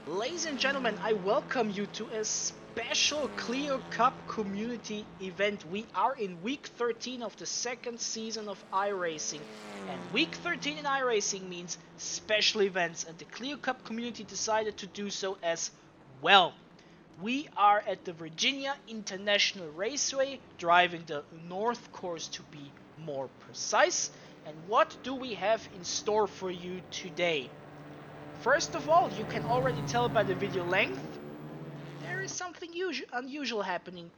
Ladies and gentlemen, I welcome you to a special Clio Cup community event. We are in week 13 of the second season of iRacing. And week 13 in iRacing means special events, and the Clio Cup community decided to do so as well. We are at the Virginia International Raceway, driving the North Course to be more precise. And what do we have in store for you today? First of all, you can already tell by the video length, there is something unusual happening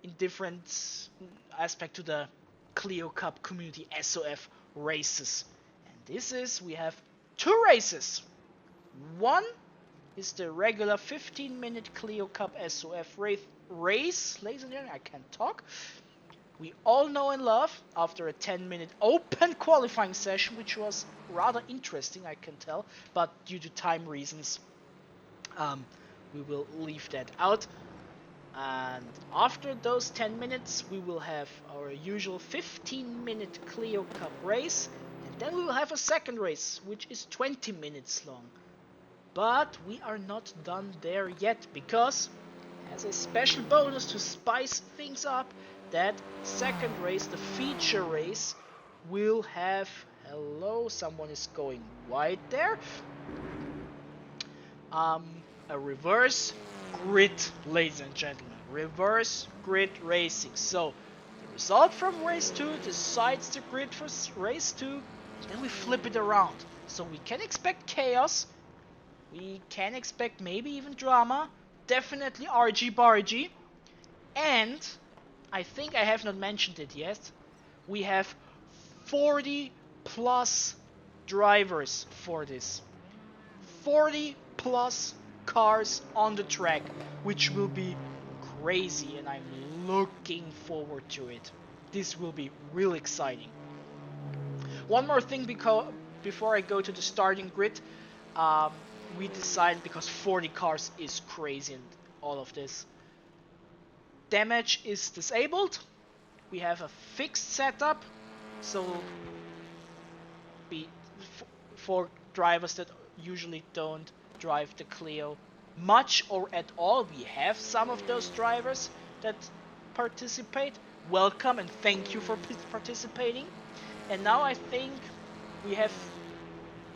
in different aspect to the Clio Cup Community SOF races. And this is, we have two races. One is the regular 15-minute Clio Cup SOF race. Ladies and gentlemen, I can't talk. We all know and love after a 10-minute open qualifying session, which was rather interesting, I can tell, but due to time reasons, we will leave that out. And after those 10 minutes, we will have our usual 15-minute Clio Cup race, and then we will have a second race, which is 20 minutes long. But we are not done there yet, because as a special bonus to spice things up, that second race, the feature race, will have, hello, someone is going wide there, a reverse grid, ladies and gentlemen, reverse grid racing. So the result from race 2 decides the grid for race 2, then we flip it around. So we can expect chaos, we can expect maybe even drama, definitely argy-bargy, and I think I have not mentioned it yet, we have 40 plus drivers for this. 40 plus cars on the track, which will be crazy, and I'm looking forward to it. This will be real exciting. One more thing before I go to the starting grid, we decided, because 40 cars is crazy and all of this, damage is disabled. We have a fixed setup, so for drivers that usually don't drive the Clio much or at all, we have some of those drivers that participate. Welcome and thank you for participating. And now I think we have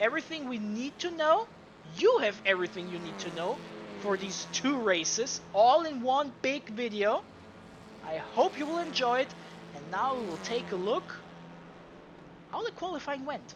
everything we need to know. You have everything you need to know for these two races, all in one big video. I hope you will enjoy it, and now we will take a look how the qualifying went.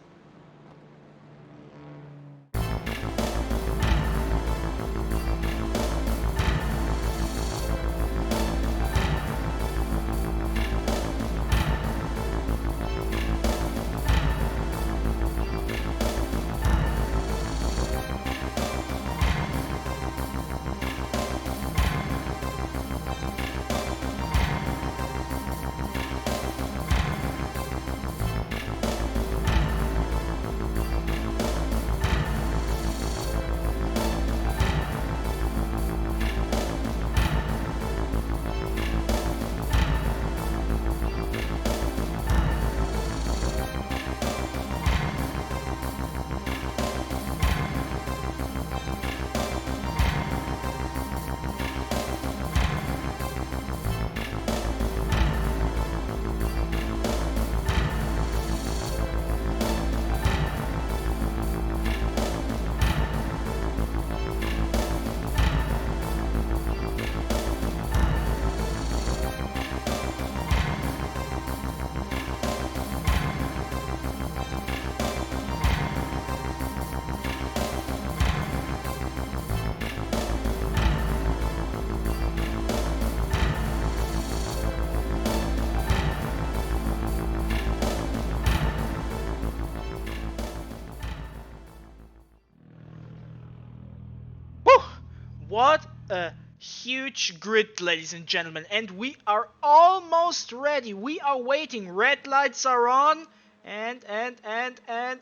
What a huge grid, ladies and gentlemen, and we are almost ready. We are waiting. Red lights are on, and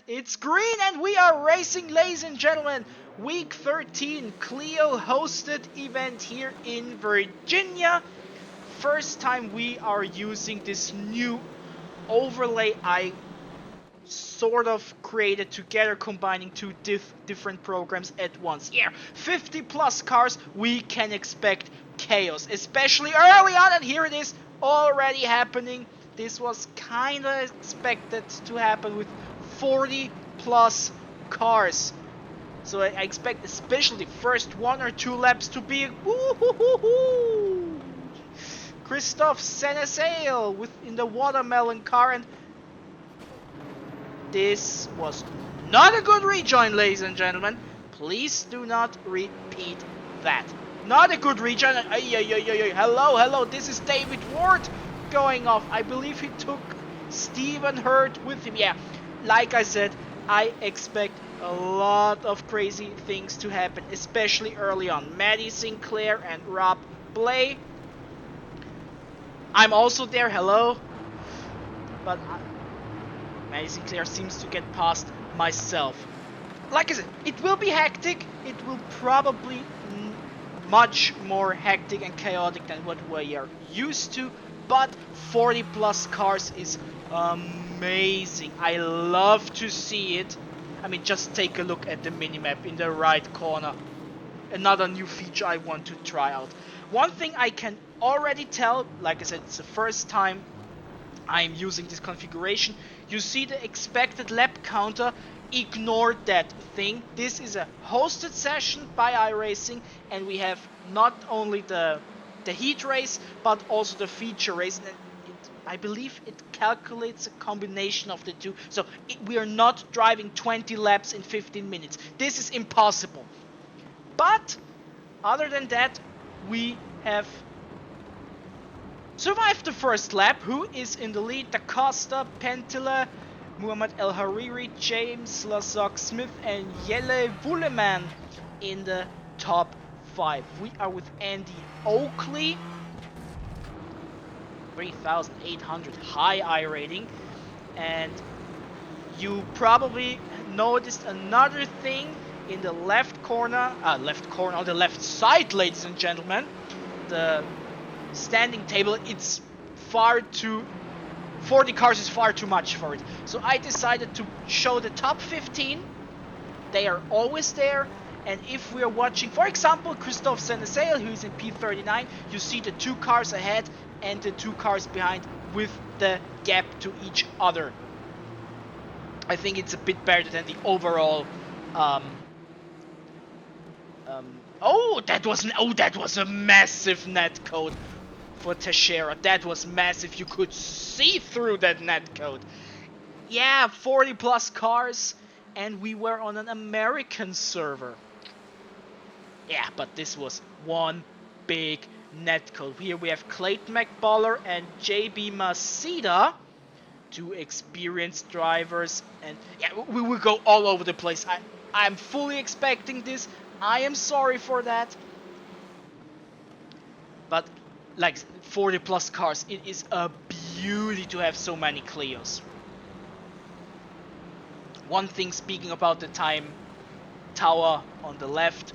it's green, and we are racing, ladies and gentlemen. Week 13 Clio hosted event here in Virginia. First time we are using this new overlay. I sort of created together, combining two different programs at once. Yeah, 50 plus cars, we can expect chaos, especially early on, and here it is already happening. This was kinda expected to happen with 40 plus cars. So I expect especially the first 1 or 2 laps to be woo-hoo-hoo-hoo! Christoph Senesail in the watermelon car, and this was not a good rejoin, ladies and gentlemen. Please do not repeat that. Not a good rejoin. Hello, this is David Ward going off. I believe he took Stephen Hurt with him. Yeah, like I said, I expect a lot of crazy things to happen, especially early on. Maddie Sinclair and Rob Blay. I'm also there, hello. But Maddie Sinclair seems to get past myself. Like I said, it will be hectic. It will probably much more hectic and chaotic than what we are used to. But 40 plus cars is amazing. I love to see it. I mean, just take a look at the minimap in the right corner. Another new feature I want to try out. One thing I can already tell, like I said, it's the first time I'm using this configuration. You see the expected lap counter. Ignore that thing. This is a hosted session by iRacing, and we have not only the heat race but also the feature race. And I believe it calculates a combination of the two. So we are not driving 20 laps in 15 minutes. This is impossible. But other than that, we have survived the first lap. Who is in the lead? Da Costa, Pentila, Muhammad El Hariri, James Lazoc Smith, and Jelle Wulleman in the top 5. We are with Andy Oakley, 3,800 high I rating, and you probably noticed another thing in the left corner, on the left side, ladies and gentlemen. The standing table, it's far too 40 cars is far too much for it. So I decided to show the top 15. They are always there. And if we are watching, for example, Christoph Senesail, who is in P39, you see the 2 cars ahead and the 2 cars behind with the gap to each other. I think it's a bit better than the overall. That was a massive net code for Teixeira. That was massive. You could see through that net code. Yeah, 40 plus cars, and we were on an American server. Yeah, but this was one big netcode. Here we have Clayton McBoller and JB Masida, 2 experienced drivers, and yeah, we will go all over the place. I'm fully expecting this. I am sorry for that. But like 40 plus cars, it is a beauty to have so many Clios. One thing, speaking about the time tower on the left,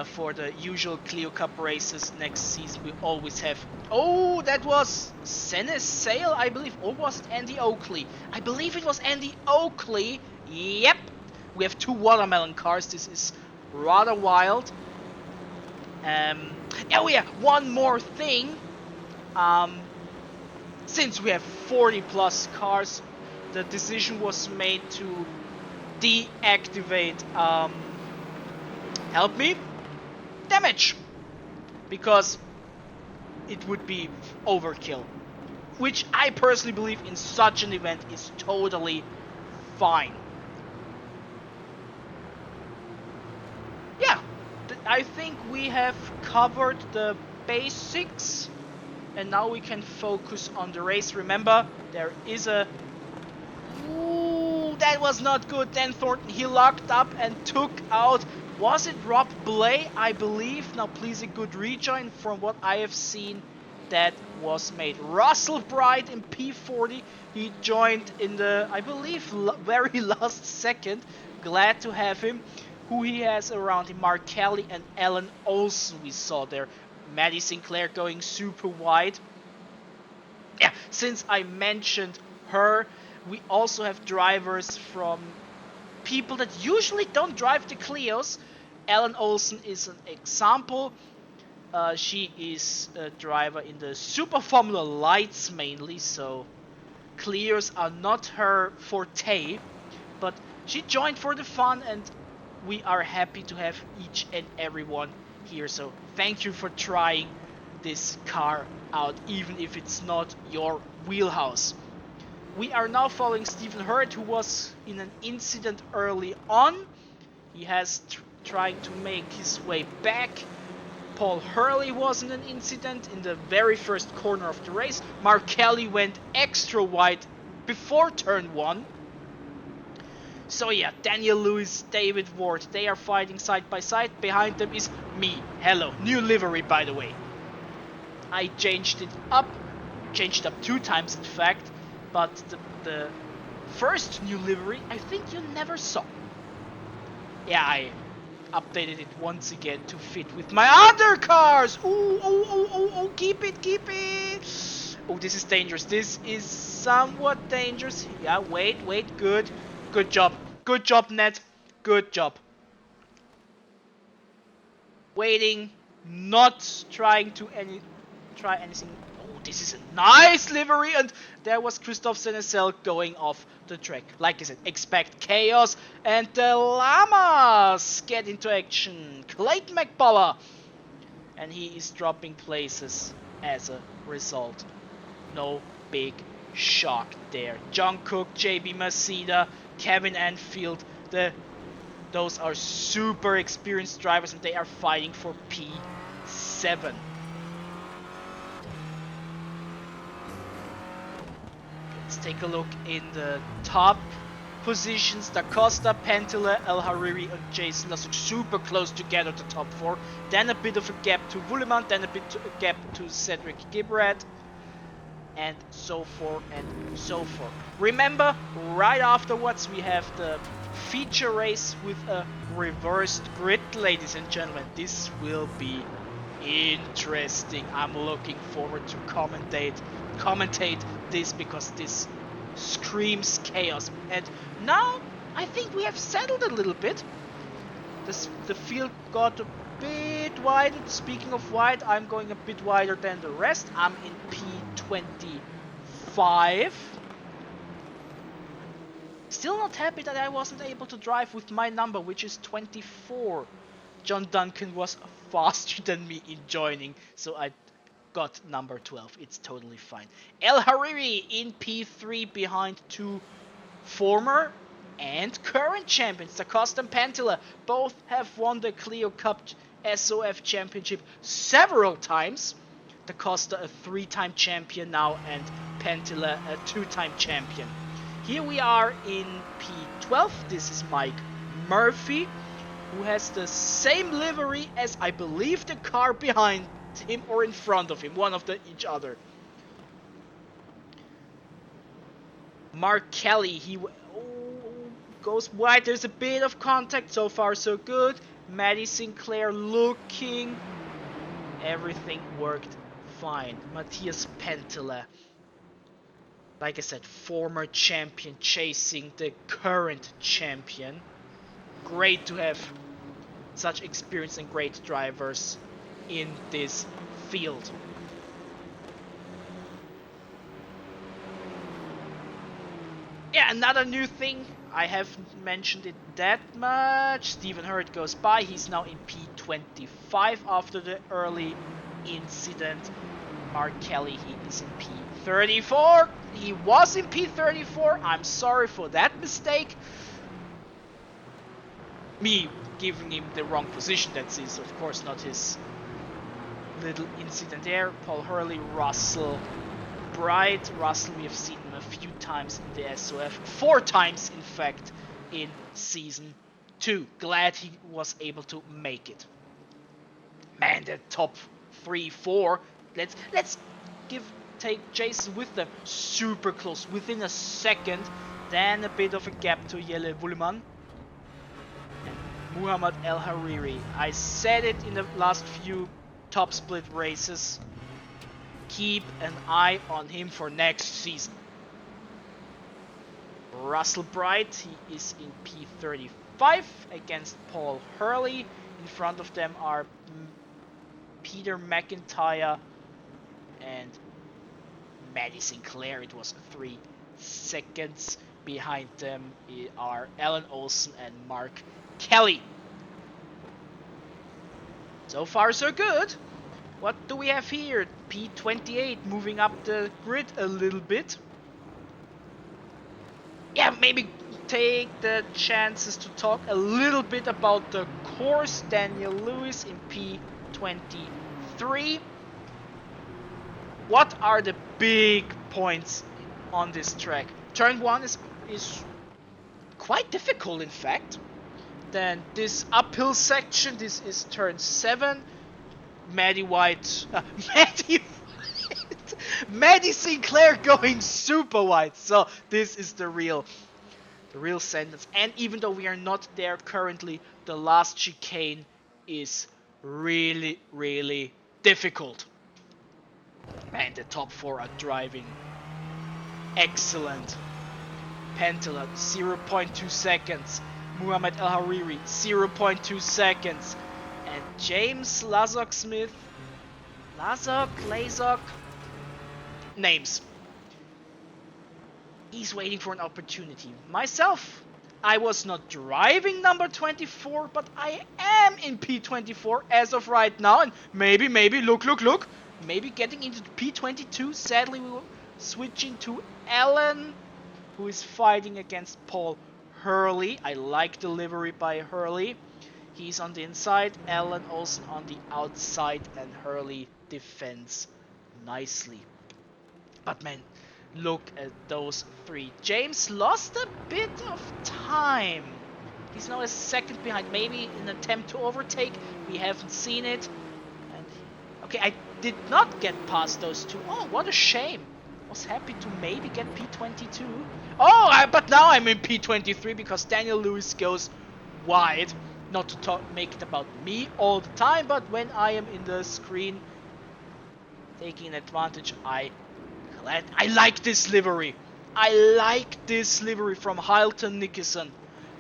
for the usual Clio Cup races next season, we always have... Oh, that was Senesail, I believe, or was it Andy Oakley? I believe it was Andy Oakley. Yep, we have 2 watermelon cars. This is rather wild. Oh yeah, one more thing. Since we have 40 plus cars, the decision was made to deactivate help me, damage, because it would be overkill, which I personally believe in such an event is totally fine. Yeah, I think we have covered the basics, and now we can focus on the race. Remember, there is a... Ooh, that was not good. Dan Thornton, he locked up and took out... Was it Rob Blay, I believe? Now, please, a good rejoin. From what I have seen, that was made. Russell Bright in P40. He joined in the, I believe, very last second. Glad to have him. Who he has around him? Mark Kelly and Alan Olsen, we saw there. Maddie Sinclair going super wide. Yeah, since I mentioned her, We also have drivers from people that usually don't drive the Clios. Ellen Olsen is an example. She is a driver in the Super Formula Lights mainly, so Clios are not her forte, but she joined for the fun, and we are happy to have each and every one here. So thank you for trying this car out, even if it's not your wheelhouse. We are now following Stephen Hurd, who was in an incident early on. He has trying to make his way back. Paul Hurley was in an incident in the very first corner of the race. Mark Kelly went extra wide before turn 1. So yeah, Daniel Lewis, David Ward, they are fighting side by side. Behind them is me. Hello, new livery by the way. I changed up 2 times in fact, but the first new livery I think you never saw. Yeah, I updated it once again to fit with my other cars. Oh, keep it. Oh, this is dangerous. This is somewhat dangerous. Yeah, wait, good job, Ned, good job. Waiting, not trying to try anything. Oh, this is a nice livery, and there was Christoph Senecal going off the track. Like I said, expect chaos, and the Llamas get into action. Clayton McBullough, and he is dropping places as a result. No big shock there. John Cook, JB Maceda, Kevin Anfield, those are super experienced drivers, and they are fighting for P7. Let's take a look in the top positions. Da Costa, Pentila, El Hariri, and Jason Lasuk super close together, the top 4. Then a bit of a gap to Wulleman, then a bit of a gap to Cedric Gibbrat, and so forth and so forth. Remember, right afterwards we have the feature race with a reversed grid, ladies and gentlemen. This will be interesting. I'm looking forward to commentate this, because this screams chaos. And now I think we have settled a little bit. The field got a bit wider. Speaking of wide, I'm going a bit wider than the rest. I'm in P25. Still not happy that I wasn't able to drive with my number, which is 24. John Duncan was faster than me in joining, so I got number 12. It's totally fine. El Hariri in P3 behind 2 former and current champions. Da Costa and Pentila both have won the Clio Cup SOF Championship several times. Da Costa a 3-time champion now, and Pentila a 2-time champion. Here we are in P12. This is Mike Murphy, who has the same livery as I believe the car behind him or in front of him, one of each other. Mark Kelly, he goes wide. There's a bit of contact. So far so good. Maddie Sinclair looking. Everything worked fine. Matthias Pentila, like I said, former champion chasing the current champion. Great to have such experienced and great drivers in this field. Yeah, another new thing, I haven't mentioned it that much. Stephen Hurd goes by. He's now in P25 after the early incident. Mark Kelly, he is in P34. He was in P34. I'm sorry for that mistake. Me giving him the wrong position, that is of course not his little incident there. Paul Hurley, Russell Bright. Russell, we have seen him a few times in the SOF. 4 times, in fact, in Season 2. Glad he was able to make it. Man, the top 3, 4. Let's take Jason with them. Super close, within a second. Then a bit of a gap to Jelle Wulleman. And Muhammad El Hariri. I said it in the last few top split races. Keep an eye on him for next season. Russell Bright, he is in P35 against Paul Hurley. In front of them are Peter McIntyre and Maddie Sinclair. It was 3 seconds. Behind them are Alan Olsen and Mark Kelly. So far so good. What do we have here? P28 moving up the grid a little bit. Yeah, maybe take the chances to talk a little bit about the course. Daniel Lewis in P23. What are the big points on this track? Turn 1 is quite difficult, in fact. Then this uphill section, this is turn 7. Maddie Sinclair going super wide. So this is the real sentence. And even though we are not there currently, the last chicane is really, really difficult. And the top 4 are driving excellent. Pantela 0.2 seconds. Muhammad El Hariri 0.2 seconds. And James Lazok Smith, Lazok, names. He's waiting for an opportunity. Myself, I was not driving number 24, but I am in P24 as of right now. And maybe, look. Maybe getting into P22. Sadly, we will switching to Alan, who is fighting against Paul Hurley. I like the livery by Hurley. He's on the inside, Alan Olsen on the outside, and Hurley defends nicely. But man, look at those 3. James lost a bit of time. He's now a second behind. Maybe an attempt to overtake. We haven't seen it. And okay, I did not get past those 2. Oh, what a shame. Was happy to maybe get P22. Oh, but now I'm in P23 because Daniel Lewis goes wide. Not to make it about me all the time, but when I am in the screen taking an advantage, I like this livery. I like this livery from Hylton Nicholson.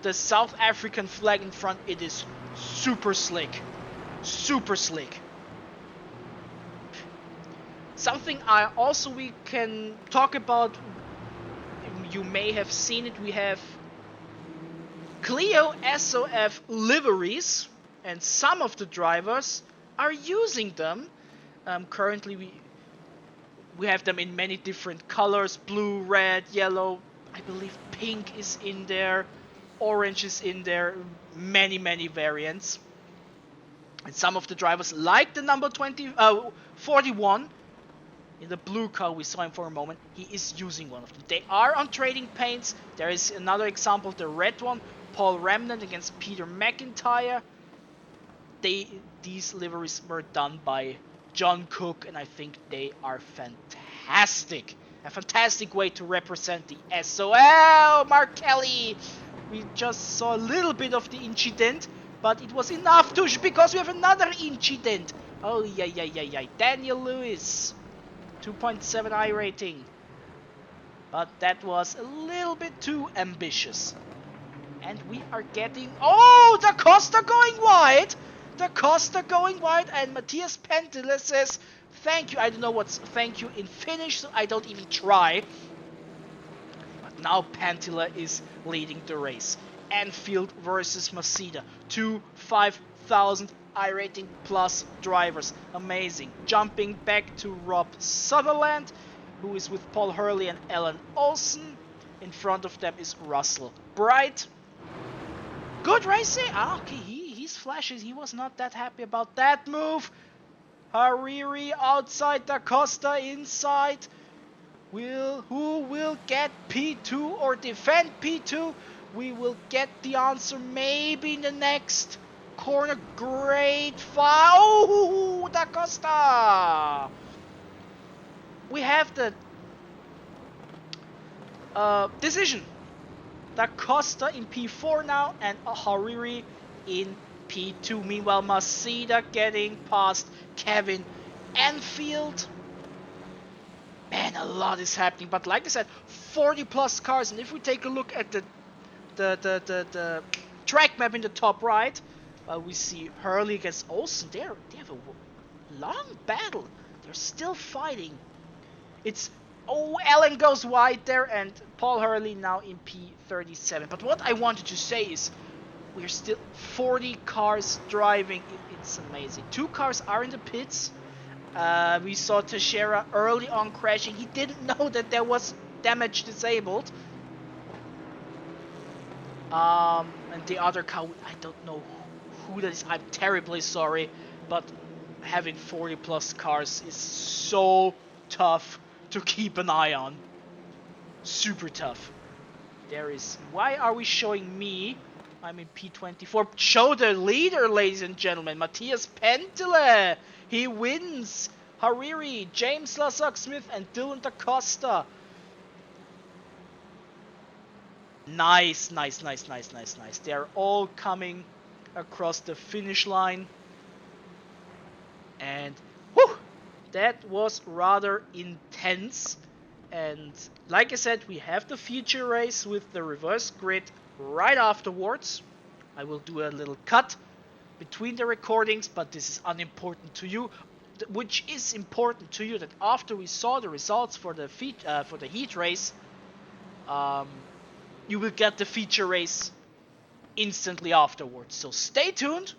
The South African flag in front, it is super slick. Super slick. Something we can talk about, you may have seen it, we have Clio SOF liveries, and some of the drivers are using them. Currently we have them in many different colors: blue, red, yellow, I believe pink is in there, orange is in there, many variants. And some of the drivers, like the number 41 in the blue car, we saw him for a moment, he is using one of them. They are on trading paints. There is another example, the red one, Paul Remnant against Peter McIntyre. These liveries were done by John Cook, and I think they are fantastic. A fantastic way to represent the SOL. Mark Kelly. We just saw a little bit of the incident, but it was enough because we have another incident. Oh, yeah. Daniel Lewis. 2.7 I rating. But that was a little bit too ambitious. And we are getting... Oh, Da Costa going wide! Da Costa going wide, and Matthias Pentele says, thank you. I don't know what's thank you in Finnish, so I don't even try. But now Pentele is leading the race. Enfield versus Masida. 2 5,000 I rating plus drivers. Amazing. Jumping back to Rob Sutherland, who is with Paul Hurley and Alan Olsen. In front of them is Russell Bright. Good racing. Okay, he's flashy. He was not that happy about that move. Hariri outside, Da Costa inside. Who will get P2 or defend P2? We will get the answer maybe in the next corner. Great fire. Oh, Da Costa. We have the decision. Da Costa in P4 now, and Hariri in P2. Meanwhile, Masida getting past Kevin Enfield. Man, a lot is happening. But like I said, 40 plus cars. And if we take a look at the track map in the top right, we see Hurley against Olsen. They have a long battle. They're still fighting. It's Ellen goes wide there, and Paul Hurley now in P37. But what I wanted to say is, we're still 40 cars driving. It's amazing. 2 cars are in the pits. We saw Teixeira early on crashing. He didn't know that there was damage disabled. And the other car, I don't know who that is. I'm terribly sorry, but having 40 plus cars is so tough to keep an eye on. Super tough. Why are we showing me? I'm in P24. Show the leader, ladies and gentlemen. Matthias Pentele. He wins. Hariri, James Lassak-Smith, and Dylan Da Costa. Nice. They're all coming across the finish line. And whew, that was rather intense. And like I said, we have the feature race with the reverse grid right afterwards. I will do a little cut between the recordings, but this is unimportant to you. Which is important to you, that after we saw the results for the heat race, you will get the feature race instantly afterwards. So stay tuned.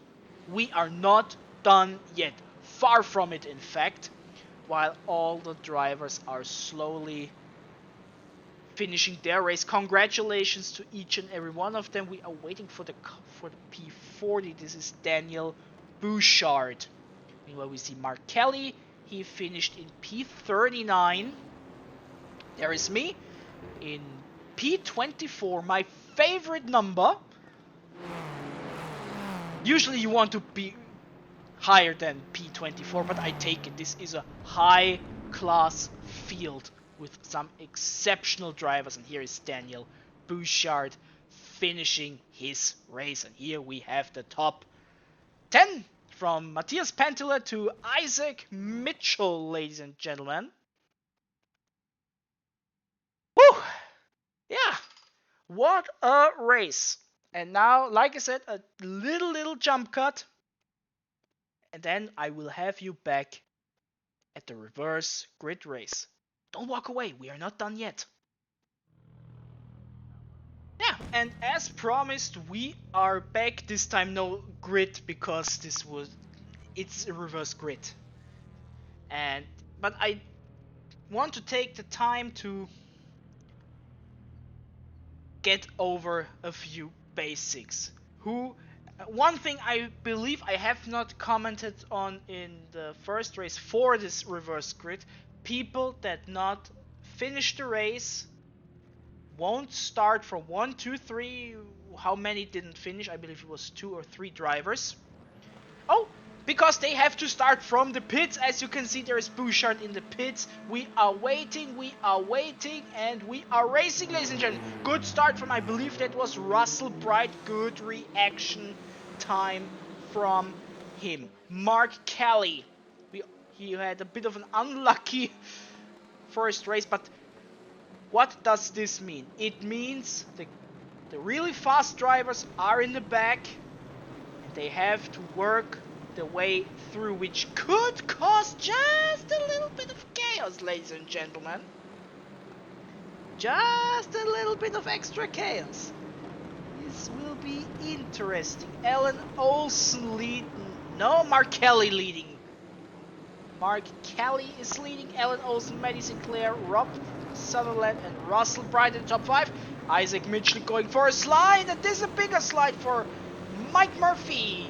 We are not done yet. Far from it, in fact. While all the drivers are slowly finishing their race. Congratulations to each and every one of them. We are waiting for the P40. This is Daniel Bouchard. Meanwhile, we see Mark Kelly. He finished in P39. There is me in P24, my favorite number. Usually you want to be higher than P24, but I take it. This is a high-class field with some exceptional drivers. And here is Daniel Bouchard finishing his race. And here we have the top 10 from Matthias Pentele to Isaac Mitchell, ladies and gentlemen. Whew! Yeah, what a race. And now, like I said, a little jump cut. And then I will have you back at the reverse grid race. Don't walk away, we are not done yet. Yeah, and as promised, we are back. This time no grid, because it's a reverse grid. But I want to take the time to get over a few basics. One thing I believe I have not commented on in the first race for this reverse grid: people that not finish the race won't start from 1, 2, 3. How many didn't finish? I believe it was 2 or 3 drivers. Oh, because they have to start from the pits. As you can see, there is Bouchard in the pits. We are waiting, and we are racing, ladies and gentlemen. Good start from, I believe that was Russell Bright. Good reaction time from him. Mark Kelly. He had a bit of an unlucky first race, but what does this mean? It means the really fast drivers are in the back, and they have to work the way through, which could cause just a little bit of chaos, ladies and gentlemen. Just a little bit of extra chaos. This will be interesting. Alan Olsen leading. No, Mark Kelly leading. Mark Kelly is leading. Alan Olsen, Maddie Sinclair, Rob Sutherland, and Russell Bright in the top 5. Isaac Mitchell going for a slide, and this is a bigger slide for Mike Murphy.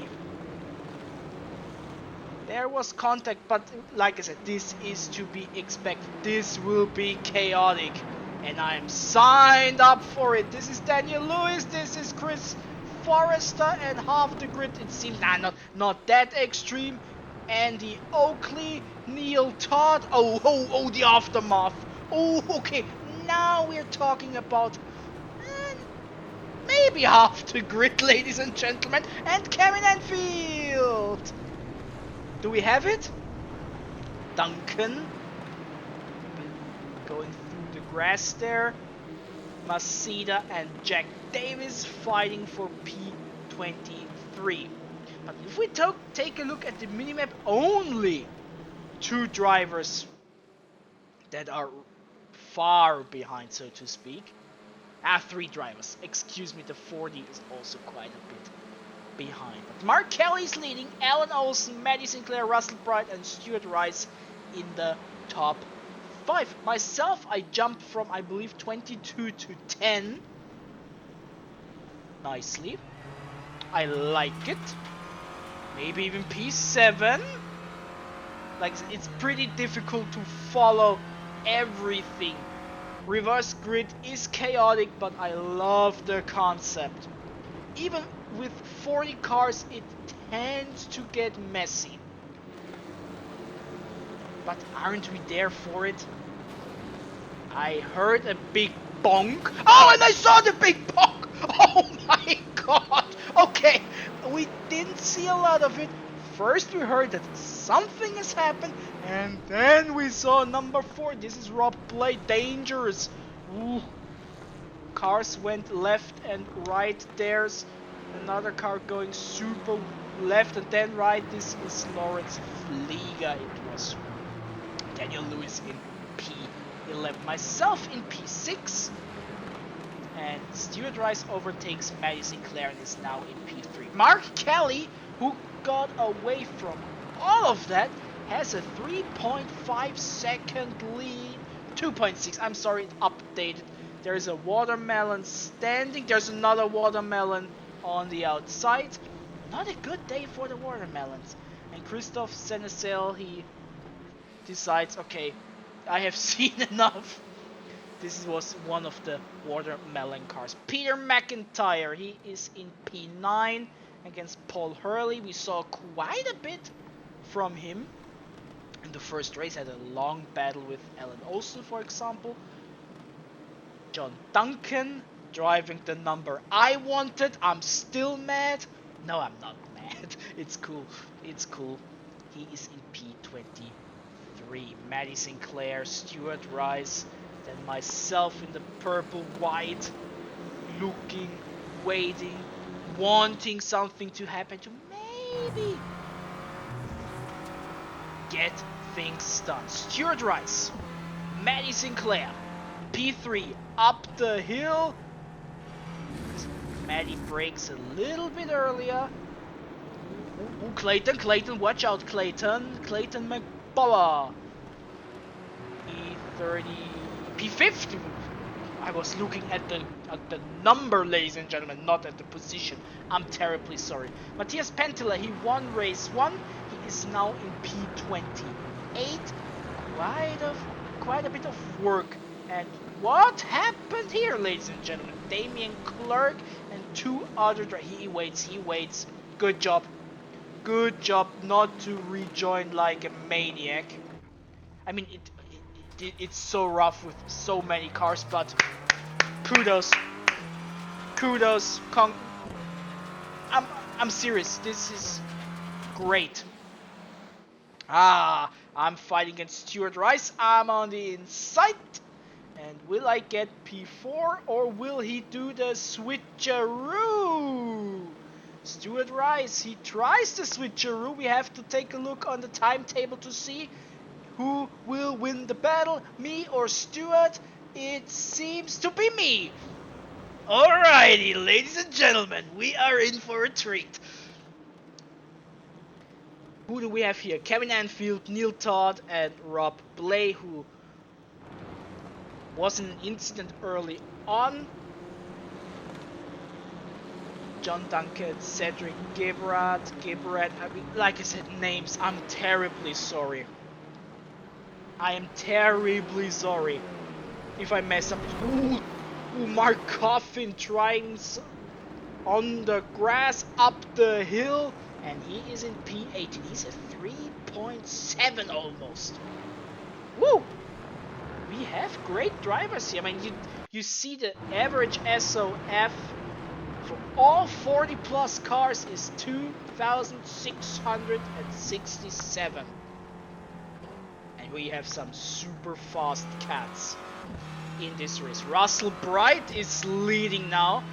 There was contact, but like I said, this is to be expected. This will be chaotic, and I'm signed up for it. This is Daniel Lewis, this is Chris Forrester, and half the grid, it seems, not that extreme. Andy Oakley, Neil Todd, oh, the aftermath. Oh, okay, now we're talking about maybe half the grid, ladies and gentlemen, and Kevin Enfield. Do we have it? Duncan. going through the grass there. Masida and Jack Davis fighting for P23. But if we take a look at the minimap, only 2 drivers that are far behind, so to speak. 3 drivers. Excuse me, the 40 is also quite a bit behind. But Mark Kelly's leading, Alan Olsen, Maddie Sinclair, Russell Bright and Stuart Rice in the top 5. Myself, I jumped from, I believe, 22 to 10. Nicely. I like it. Maybe even P7. Like, it's pretty difficult to follow everything. Reverse grid is chaotic, but I love the concept. Even with 40 cars, it tends to get messy. But aren't we there for it? I heard a big bonk. Oh, and I saw the big bonk! Oh my god! Okay, we didn't see a lot of it. First we heard that something has happened, and then we saw number 4. This is Rob Blade, dangerous. Ooh. Cars went left and right. There's another car going super left and then right. This is Lawrence Fliega. It was Daniel Lewis in P11. Myself in P6. And Stuart Rice overtakes Maddie Sinclair and is now in P3. Mark Kelly, who got away from all of that, has a 3.5 second lead. 2.6, I'm sorry, it updated. There's a watermelon standing. There's another watermelon on the outside. Not a good day for the watermelons. And Christoph Senecal, he decides, okay, I have seen enough. This was one of the watermelon cars. Peter McIntyre, he is in P9 against Paul Hurley. We saw quite a bit from him in the first race. Had a long battle with Alan Olsen, for example. John Duncan driving the number I wanted. I'm still mad. No, I'm not mad. It's cool. It's cool. He is in P23. Maddie Sinclair, Stuart Rice, then myself in the purple white, looking, waiting, wanting something to happen to maybe get things done. Stuart Rice, Maddie Sinclair, P3 up the hill. Maddie brakes a little bit earlier. Ooh, Clayton, watch out, Clayton McBoller. P30, P50. I was looking at the number, ladies and gentlemen, not at the position. I'm terribly sorry. Matthias Pentila, he won race 1. He is now in P28. Quite a bit of work. And what happened here, ladies and gentlemen? Damien Clark and 2 other drivers. He waits. Good job not to rejoin like a maniac. I mean, it's so rough with so many cars, but kudos. I'm serious. This is great. I'm fighting against Stuart Rice. I'm on the inside. And will I get P4 or will he do the switcheroo? Stuart Rice, he tries the switcheroo. We have to take a look on the timetable to see who will win the battle, me or Stuart. It seems to be me. Alrighty, ladies and gentlemen, we are in for a treat. Who do we have here? Kevin Anfield, Neil Todd, and Rob Blay, who was an incident early on. John Duncan, Cedric Gibbard, I mean, like I said, names, I'm terribly sorry. I am terribly sorry if I mess up. Ooh, Mark Coffin trying on the grass up the hill, and he is in P18. He's a 3.7 almost. Woo! We have great drivers here. I mean, you see the average SOF for all 40 plus cars is 2,667. And we have some super fast cats in this race. Russell Bright is leading now.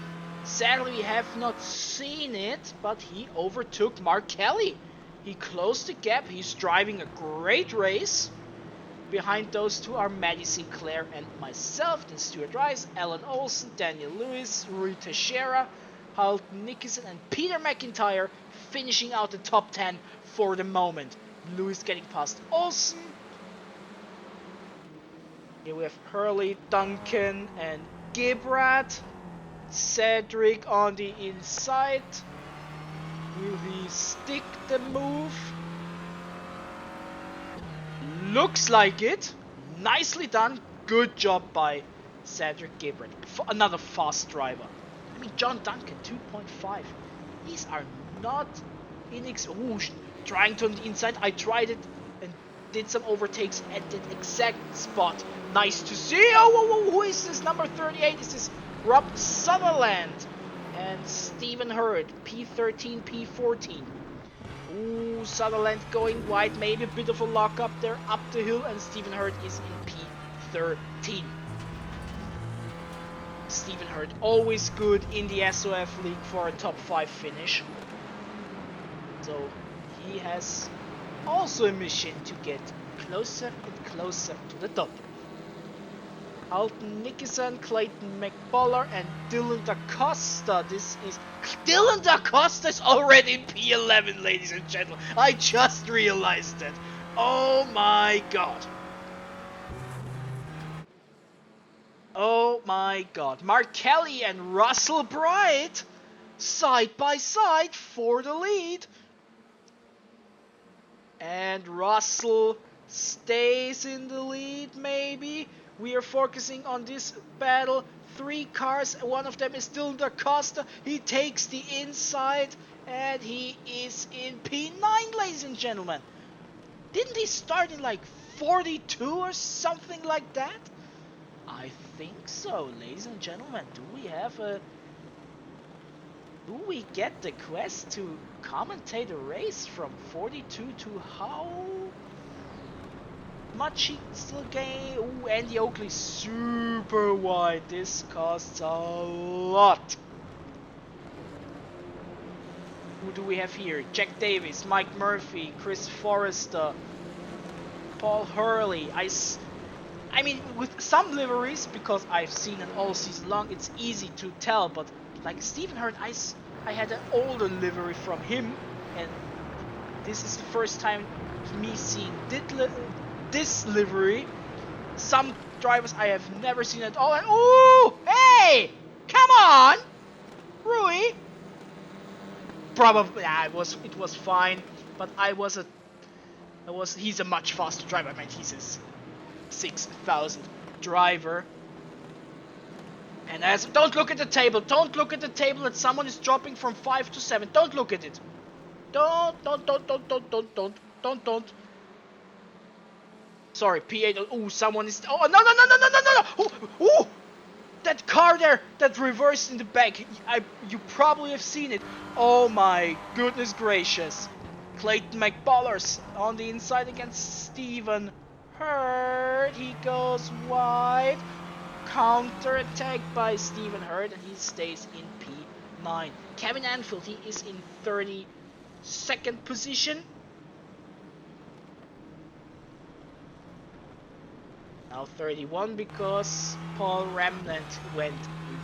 Sadly, we have not seen it, but he overtook Mark Kelly. He closed the gap. He's driving a great race. Behind those two are Maddie Sinclair and myself, then Stuart Rice, Alan Olsen, Daniel Lewis, Rui Teixeira, Halt Nicholson, and Peter McIntyre finishing out the top 10 for the moment. Lewis getting past Olsen. Here we have Hurley, Duncan, and Gibrat. Cedric on the inside. Will he stick the move? Looks like it. Nicely done. Good job by Cedric Gibbert. Another fast driver. I mean, John Duncan, 2.5. These are not trying to on the inside. I tried it and did some overtakes at that exact spot. Nice to see. Oh, who is this? Number 38. This is Rob Sutherland and Stephen Hurd. P13, P14. Ooh, Sutherland going wide, maybe a bit of a lock up there, up the hill, and Stephen Hurd is in P13. Stephen Hurd, always good in the SOF League for a top 5 finish. So he has also a mission to get closer and closer to the top. Alton Nicholson, Clayton McBoller, and Dylan Da Costa. Dylan Da Costa is already in P11, ladies and gentlemen. I just realized that. Oh my god. Oh my god. Mark Kelly and Russell Bright side by side for the lead. And Russell stays in the lead, maybe. We are focusing on this battle. 3 cars, one of them is still Da Costa. He takes the inside and he is in P9, ladies and gentlemen. Didn't he start in like 42 or something like that? I think so, ladies and gentlemen. Do we get the quest to commentate a race from 42 to how much he still gain? Ooh, Andy Oakley super wide. This costs a lot. Who do we have here? Jack Davis, Mike Murphy, Chris Forrester, Paul Hurley. I mean, with some liveries, because I've seen it all season long, it's easy to tell, but like Stephen Hurd, I had an older livery from him, and this is the first time me seeing this livery. Some drivers I have never seen at all, and ooh, hey, come on, Rui. Probably, yeah, it was fine, but he's a much faster driver. I mean, he's a 6,000 driver. And don't look at the table. Don't look at the table that someone is dropping from 5 to 7. Don't look at it. Don't. Sorry, P8. Oh, someone is. Oh, no. Ooh, that car there that reversed in the back. You probably have seen it. Oh my goodness gracious. Clayton McBollers on the inside against Stephen Hurd. He goes wide. Counter attack by Stephen Hurd, and he stays in P9. Kevin Anfield, he is in 32nd position. Now 31 because Paul Remnant went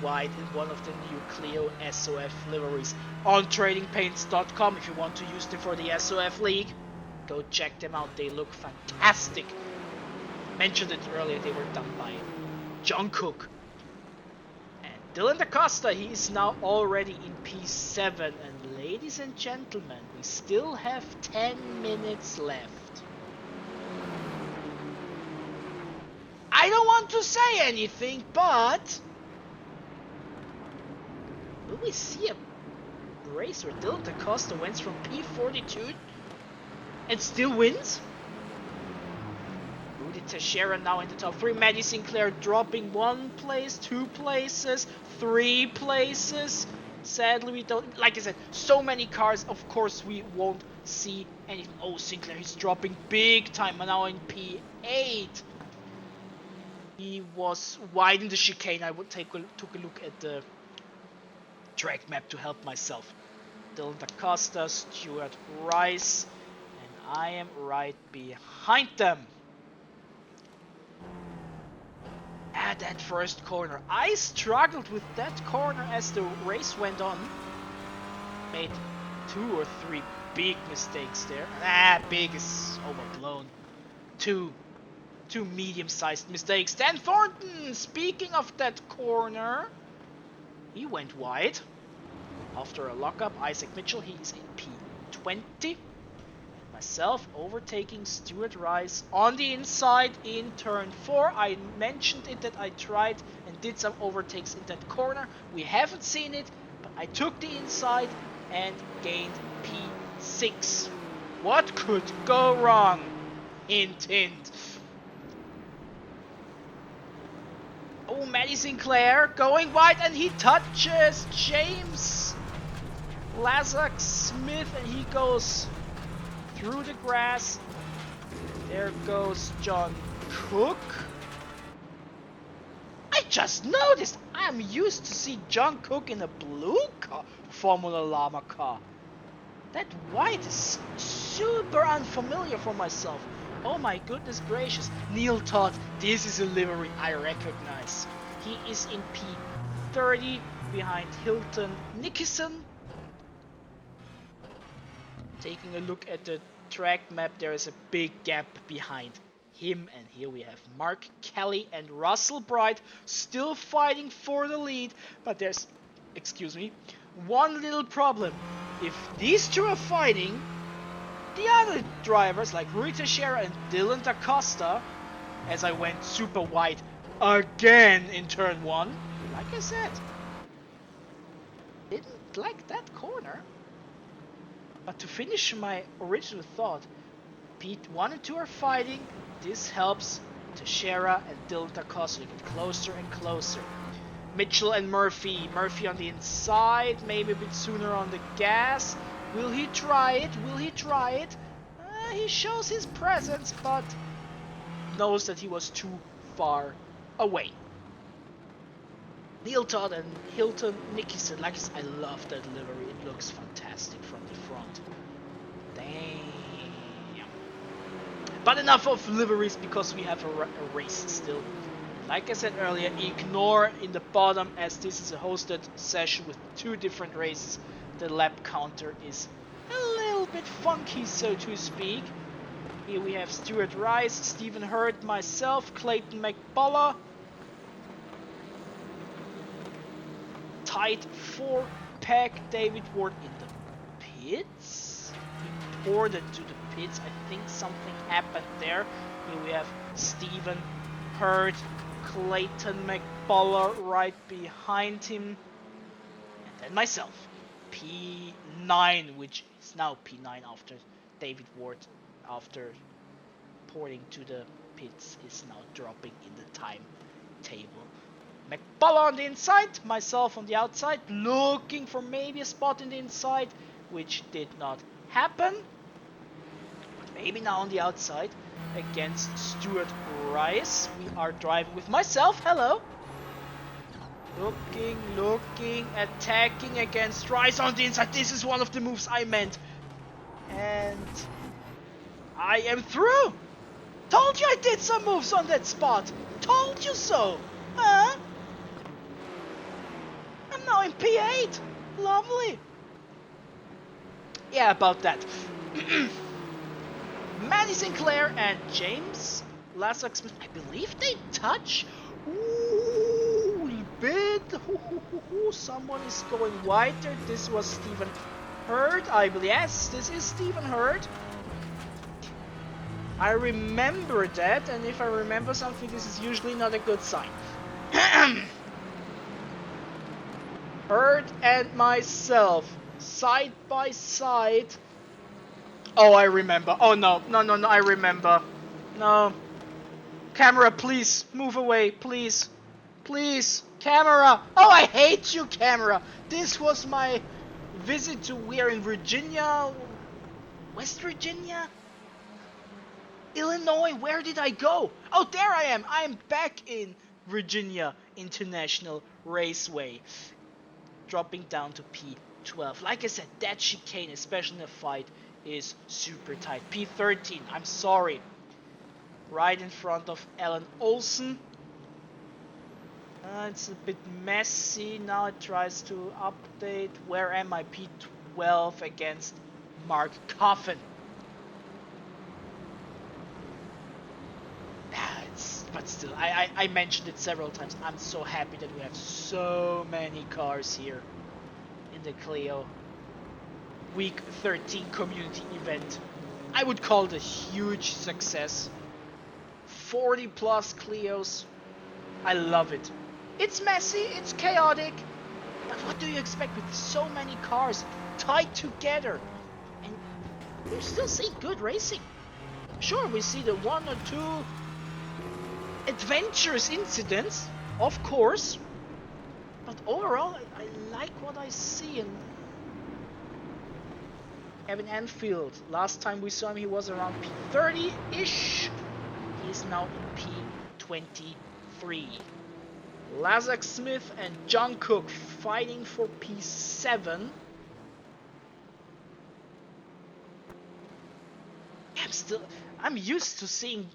wide in one of the new Clio SOF liveries. On tradingpaints.com, if you want to use them for the SOF League, go check them out. They look fantastic. Mentioned it earlier, they were done by John Cook. And Dylan Da Costa, he is now already in P7. And ladies and gentlemen, we still have 10 minutes left. I don't want to say anything, but will we see a race where Dylan Da Costa went from P42 and still wins? Rui Teixeira now in the top 3. Maddie Sinclair dropping 1 place, 2 places, 3 places. Sadly, we don't, like I said, so many cars, of course we won't see And oh, Sinclair, he's dropping big time now in P8. He was wide in the chicane. I would took a look at the track map to help myself. Dylan Da Costa, Stuart Rice, and I am right behind them. At that first corner, I struggled with that corner as the race went on. Made 2 or 3 big mistakes there. Big is overblown. Two medium-sized mistakes. Dan Thornton, speaking of that corner, he went wide. After a lockup, Isaac Mitchell, he's in P20. Myself overtaking Stuart Rice on the inside in turn 4. I mentioned it that I tried and did some overtakes in that corner. We haven't seen it, but I took the inside and gained P6. What could go wrong? Hint, hint. Oh, Matty Sinclair going wide, and he touches James Lazak Smith, and he goes through the grass. There goes John Cook. I just noticed I'm used to see John Cook in a blue car, Formula Llama car. That white is super unfamiliar for myself. Oh my goodness gracious. Neil Todd, this is a livery I recognize. He is in P30 behind Hilton Nickerson. Taking a look at the track map, there is a big gap behind him, and here we have Mark Kelly and Russell Bright still fighting for the lead, but there's, one little problem. If these two are fighting, the other drivers like Rui Teixeira and Dylan Da Costa, as I went super wide again in turn 1, like I said, didn't like that corner. But to finish my original thought, P1 and 2 are fighting. This helps Teixeira and Dylan Da Costa to get closer and closer. Mitchell and Murphy. Murphy on the inside, maybe a bit sooner on the gas. Will he try it? Will he try it? He shows his presence, but knows that he was too far away. Neil Todd and Hilton Nickerson. Like I love that livery. It looks fantastic from the front. Damn. But enough of liveries, because we have a race still. Like I said earlier, ignore in the bottom, as this is a hosted session with 2 different races. The lap counter is a little bit funky, so to speak. Here we have Stuart Rice, Stephen Hurd, myself, Clayton McBullough. Tight 4-pack, David Ward in the pits. He poured it to the pits. I think something happened there. Here we have Stephen Hurd, Clayton McBullough right behind him. And then myself. P9, which is now P9 after David Ward, after porting to the pits, is now dropping in the timetable. McBullough on the inside, myself on the outside, looking for maybe a spot in the inside, which did not happen. But maybe now on the outside against Stuart Rice. We are driving with myself, hello. Looking, attacking against Rice on the inside. This is one of the moves I meant. And I am through. Told you I did some moves on that spot. Told you so. Huh? I'm now in P8. Lovely. Yeah, about that. Matty Sinclair and James Lazak Smith, I believe they touch. Ooh, bit. Someone is going wider. This was Stephen Hurd, I believe. Yes, this is Stephen Hurd. I remember that, and if I remember something, this is usually not a good sign. Hurd and myself, side by side. Oh, I remember. Oh, no, I remember. No. Camera, please, move away, please. Please, camera. Oh, I hate you, camera. This was my visit to, we are in Virginia. West Virginia? Illinois, where did I go? Oh, there I am. I am back in Virginia International Raceway. Dropping down to P12. Like I said, that chicane, especially in a fight, is super tight. P13, I'm sorry. Right in front of Alan Olsen. It's a bit messy. Now it tries to update. Where am I? P12 against Mark Coffin. But still, I mentioned it several times. I'm so happy that we have so many cars here in the Clio Week 13 community event. I would call it a huge success. 40 plus Clios. I love it. It's messy, it's chaotic, but what do you expect with so many cars tied together? And we're still seeing good racing. Sure, we see the one or two adventurous incidents, of course, but overall I like what I see. And Evan Enfield, last time we saw him he was around P30-ish. He's now in P23. Lazak Smith and John Cook fighting for P7. I'm used to seeing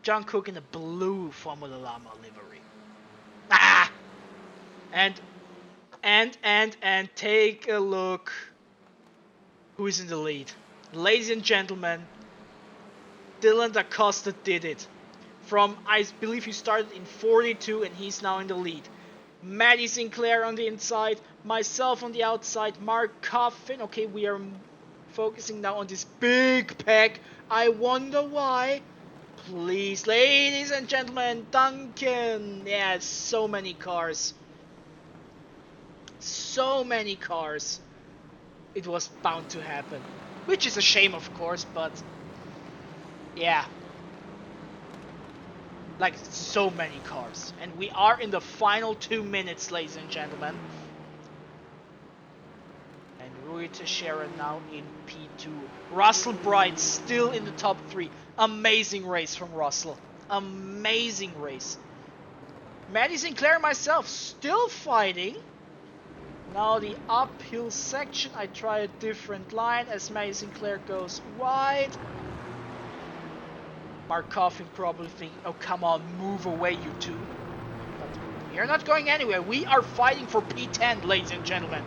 John Cook in a blue Formula Llama livery. Ah! And take a look who is in the lead. Ladies and gentlemen, Dylan Da Costa did it. From, I believe he started in 42 and he's now in the lead. Maddie Sinclair on the inside, myself on the outside, Mark Coffin. Okay, we are focusing now on this big pack. I wonder why. Please, ladies and gentlemen, Duncan. Yeah, so many cars. So many cars. It was bound to happen. Which is a shame, of course, but yeah. Like, so many cars. And we are in the final 2 minutes, ladies and gentlemen. And Rui Teixeira now in P2. Russell Bright still in the top 3. Amazing race from Russell. Amazing race. Maddie Sinclair and myself still fighting. Now the uphill section. I try a different line as Maddie Sinclair goes wide. Mark Coffin probably thinking, oh come on, move away you two. But we are not going anywhere. We are fighting for P10, ladies and gentlemen.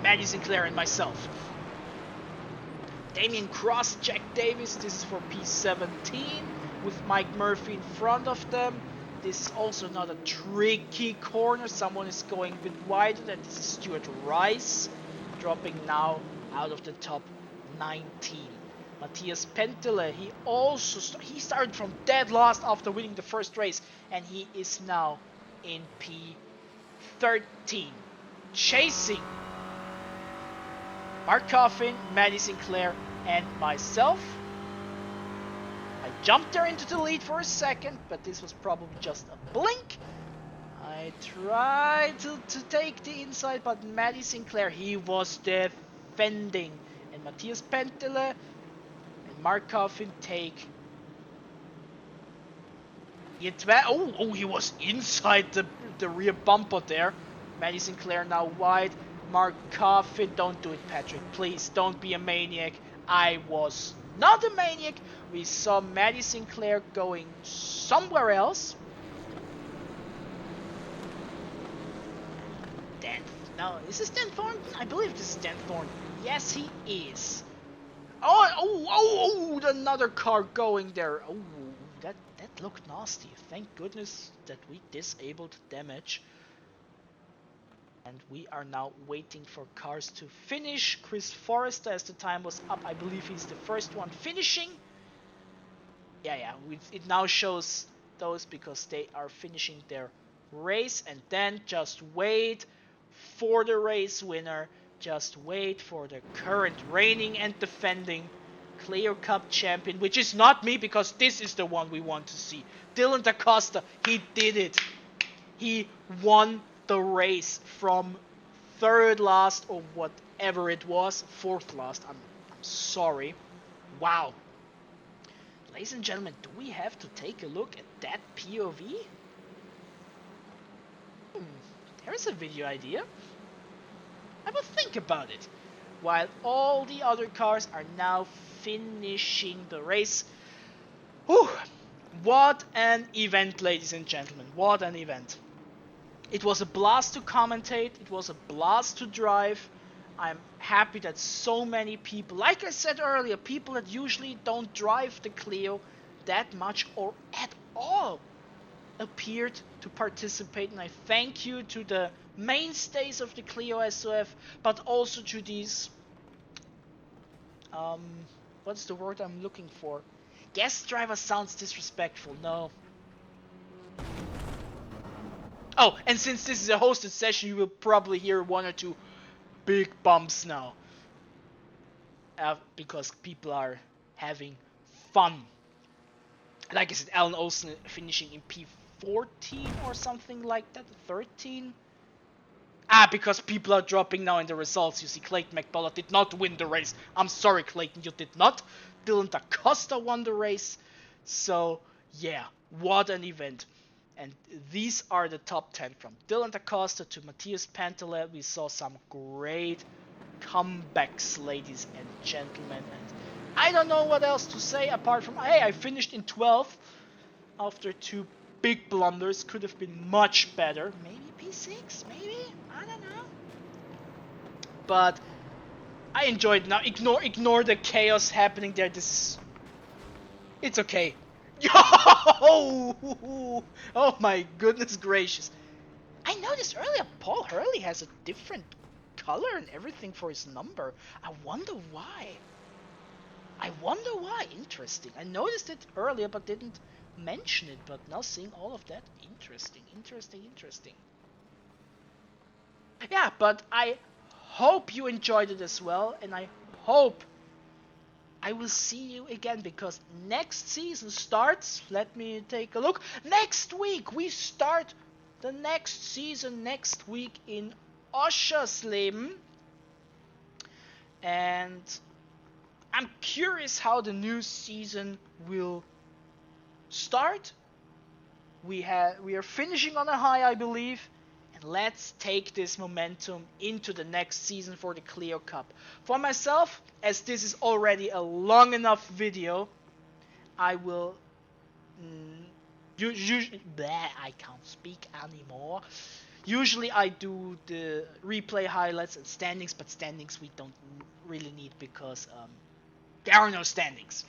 Maddie Sinclair and myself. Damien Cross, Jack Davis, this is for P17 with Mike Murphy in front of them. This is also not a tricky corner. Someone is going a bit wider. That is Stuart Rice, dropping now out of the top 19. Matthias Pentele, he started from dead last after winning the first race, and he is now in P13, chasing Mark Coffin, Maddie Sinclair, and myself. I jumped there into the lead for a second, but this was probably just a blink. I tried to take the inside, but Maddie Sinclair, he was defending, and Matthias Pentele Mark Coffin take. He was inside the rear bumper there. Maddie Sinclair now wide. Mark Coffin, don't do it, Patrick. Please, don't be a maniac. I was not a maniac. We saw Maddie Sinclair going somewhere else. Is this Dan Thornton? I believe this is Dan Thornton. Yes, he is. Another car going there. Oh, that looked nasty. Thank goodness that we disabled damage. And we are now waiting for cars to finish. Chris Forrester, as the time was up, I believe he's the first one finishing. Yeah, it now shows those because they are finishing their race. And then just wait for the race winner. Just wait for the current reigning and defending Clio Cup champion, which is not me because this is the one we want to see. Dylan Da Costa, he did it. He won the race from third last or whatever it was, fourth last. I'm sorry. Wow. Ladies and gentlemen, do we have to take a look at that POV? There's a video idea. I will think about it. While all the other cars are now finishing the race. Whew. What an event, ladies and gentlemen. What an event. It was a blast to commentate. It was a blast to drive. I'm happy that so many people, like I said earlier, people that usually don't drive the Clio that much or at all, appeared to participate. And I thank you to the mainstays of the Clio SOF, but also to these, what's the word I'm looking for? Guest driver sounds disrespectful. No. Oh, and since this is a hosted session, you will probably hear one or two big bumps now. Because people are having fun. Like I said, Alan Olsen finishing in P14 or something like that, 13. Because people are dropping now in the results. You see, Clayton McDonald did not win the race. I'm sorry, Clayton, you did not. Dylan Da Costa won the race. So, yeah, what an event. And these are the top 10 from Dylan Da Costa to Matthias Pantele. We saw some great comebacks, ladies and gentlemen. And I don't know what else to say apart from, hey, I finished in 12th after two big blunders. Could have been much better. Maybe P6, maybe? I don't know. But I enjoyed it. Now ignore the chaos happening there. It's okay. Yo! Oh my goodness gracious. I noticed earlier Paul Hurley has a different color and everything for his number. I wonder why. Interesting. I noticed it earlier but didn't mention it, but now seeing all of that, interesting. Yeah, but I hope you enjoyed it as well, and I hope I will see you again, because next season starts, let me take a look, next week. We start the next season next week in Oschersleben, and I'm curious how the new season will start. We are finishing on a high, I believe, and let's take this momentum into the next season for the Clio Cup. For myself, as this is already a long enough video, I will I can't speak anymore. Usually I do the replay highlights and standings, but standings we don't really need because there are no standings.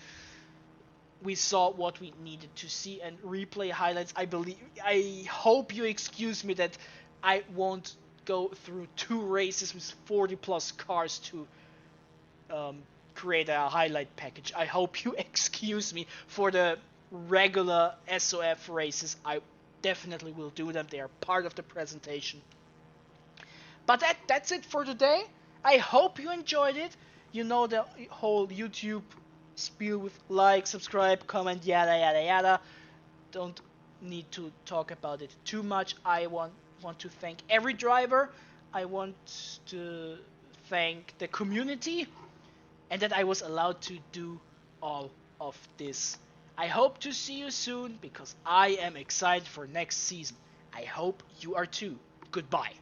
We saw what we needed to see, and replay highlights, I hope you excuse me that I won't go through two races with 40 plus cars to create a highlight package. I hope you excuse me. For the regular SOF races, I definitely will do them. They are part of the presentation. But that's it for today. I hope you enjoyed it. You know the whole YouTube spiel with like, subscribe, comment, yada yada yada. Don't need to talk about it too much. I want to thank every driver. I want to thank the community, and that I was allowed to do all of this. I hope to see you soon, because I am excited for next season. I hope you are too. Goodbye.